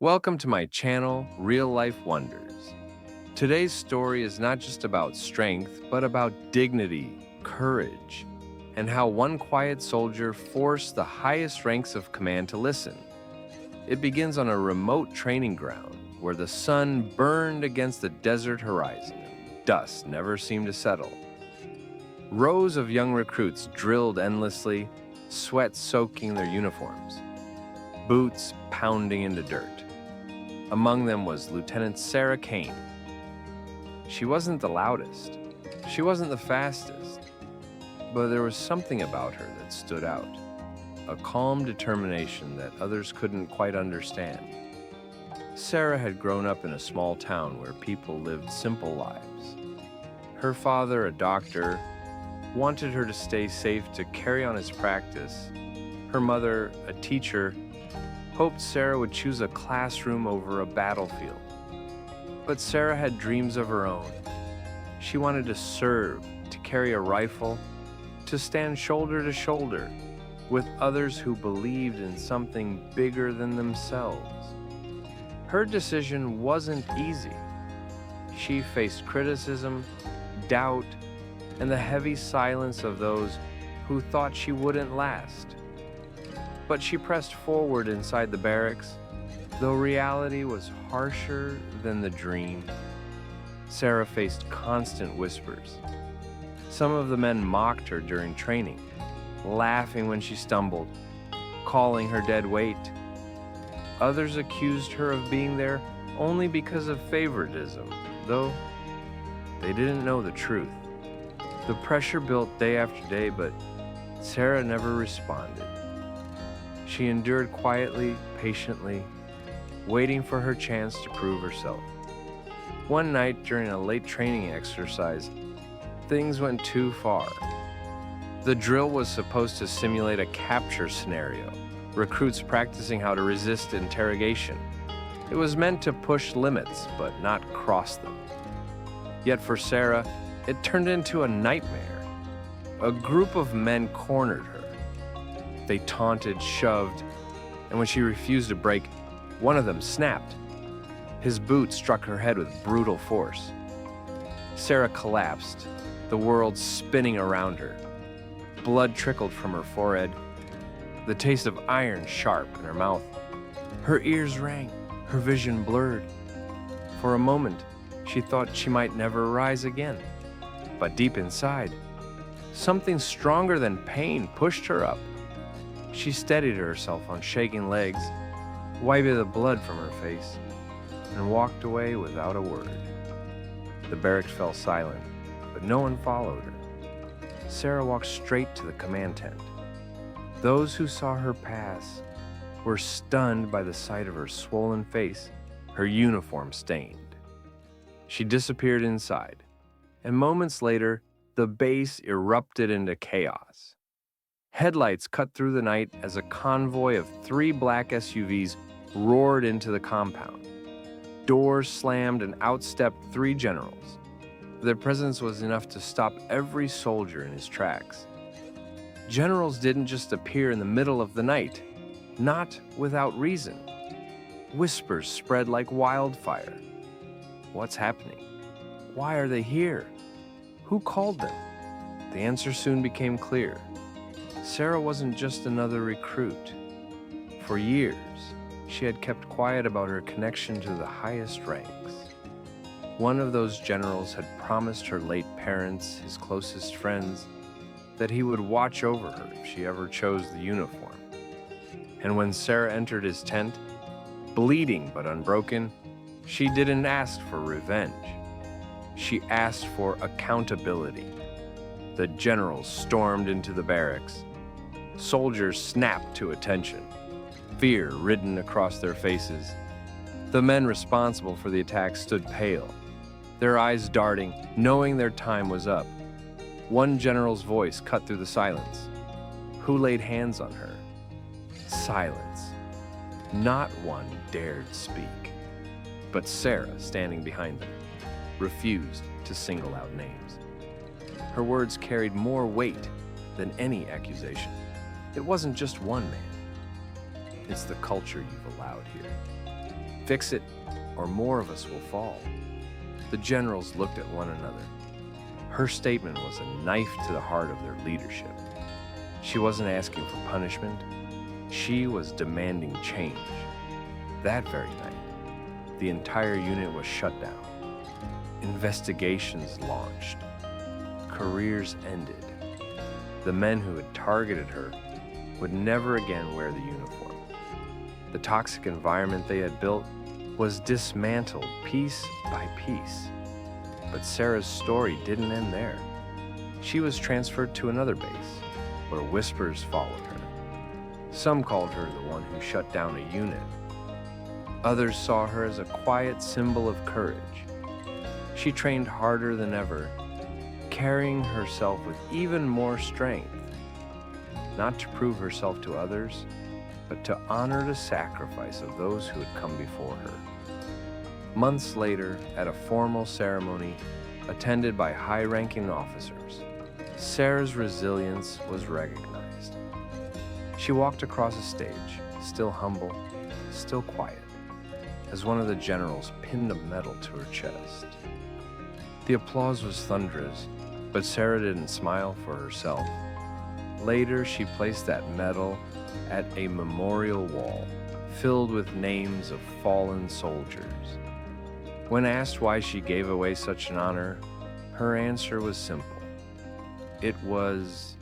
Welcome to my channel, Real Life Wonders. Today's story is not just about strength, but about dignity, courage, and how one quiet soldier forced the highest ranks of command to listen. It begins on a remote training ground where the sun burned against the desert horizon and dust never seemed to settle. Rows of young recruits drilled endlessly, sweat soaking their uniforms, boots pounding into dirt. Among them was Lieutenant Sarah Kane. She wasn't the loudest, she wasn't the fastest, but there was something about her that stood out, a calm determination that others couldn't quite understand. Sarah had grown up in a small town where people lived simple lives. Her father, a doctor, wanted her to stay safe to carry on his practice. Her mother, a teacher, hoped Sarah would choose a classroom over a battlefield. But Sarah had dreams of her own. She wanted to serve, to carry a rifle, to stand shoulder to shoulder with others who believed in something bigger than themselves. Her decision wasn't easy. She faced criticism, doubt, and the heavy silence of those who thought she wouldn't last. But she pressed forward inside the barracks, though reality was harsher than the dream. Sarah faced constant whispers. Some of the men mocked her during training, laughing when she stumbled, calling her dead weight. Others accused her of being there only because of favoritism, though they didn't know the truth. The pressure built day after day, but Sarah never responded. She endured quietly, patiently, waiting for her chance to prove herself. One night during a late training exercise, things went too far. The drill was supposed to simulate a capture scenario, recruits practicing how to resist interrogation. It was meant to push limits, but not cross them. Yet for Sarah, it turned into a nightmare. A group of men cornered her. They taunted, shoved, and when she refused to break, one of them snapped. His boot struck her head with brutal force. Sarah collapsed, the world spinning around her. Blood trickled from her forehead, the taste of iron sharp in her mouth. Her ears rang, her vision blurred. For a moment, she thought she might never rise again. But deep inside, something stronger than pain pushed her up. She steadied herself on shaking legs, wiped the blood from her face, and walked away without a word. The barracks fell silent, but no one followed her. Sarah walked straight to the command tent. Those who saw her pass were stunned by the sight of her swollen face, her uniform stained. She disappeared inside, and moments later, the base erupted into chaos. Headlights cut through the night as a convoy of 3 black SUVs roared into the compound. Doors slammed and outstepped 3 generals. Their presence was enough to stop every soldier in his tracks. Generals didn't just appear in the middle of the night, not without reason. Whispers spread like wildfire. What's happening? Why are they here? Who called them? The answer soon became clear. Sarah wasn't just another recruit. For years, she had kept quiet about her connection to the highest ranks. One of those generals had promised her late parents, his closest friends, that he would watch over her if she ever chose the uniform. And when Sarah entered his tent, bleeding but unbroken, she didn't ask for revenge. She asked for accountability. The generals stormed into the barracks. Soldiers snapped to attention, fear written across their faces. The men responsible for the attack stood pale, their eyes darting, knowing their time was up. One general's voice cut through the silence. Who laid hands on her? Silence. Not one dared speak. But Sarah, standing behind them, refused to single out names. Her words carried more weight than any accusation. It wasn't just one man. It's the culture you've allowed here. Fix it, or more of us will fall." The generals looked at one another. Her statement was a knife to the heart of their leadership. She wasn't asking for punishment. She was demanding change. That very night, the entire unit was shut down. Investigations launched. Careers ended. The men who had targeted her would never again wear the uniform. The toxic environment they had built was dismantled piece by piece. But Sarah's story didn't end there. She was transferred to another base, where whispers followed her. Some called her the one who shut down a unit. Others saw her as a quiet symbol of courage. She trained harder than ever, carrying herself with even more strength, not to prove herself to others, but to honor the sacrifice of those who had come before her. Months later, at a formal ceremony attended by high-ranking officers, Sarah's resilience was recognized. She walked across a stage, still humble, still quiet, as one of the generals pinned a medal to her chest. The applause was thunderous, but Sarah didn't smile for herself. Later, she placed that medal at a memorial wall filled with names of fallen soldiers. When asked why she gave away such an honor, her answer was simple. It was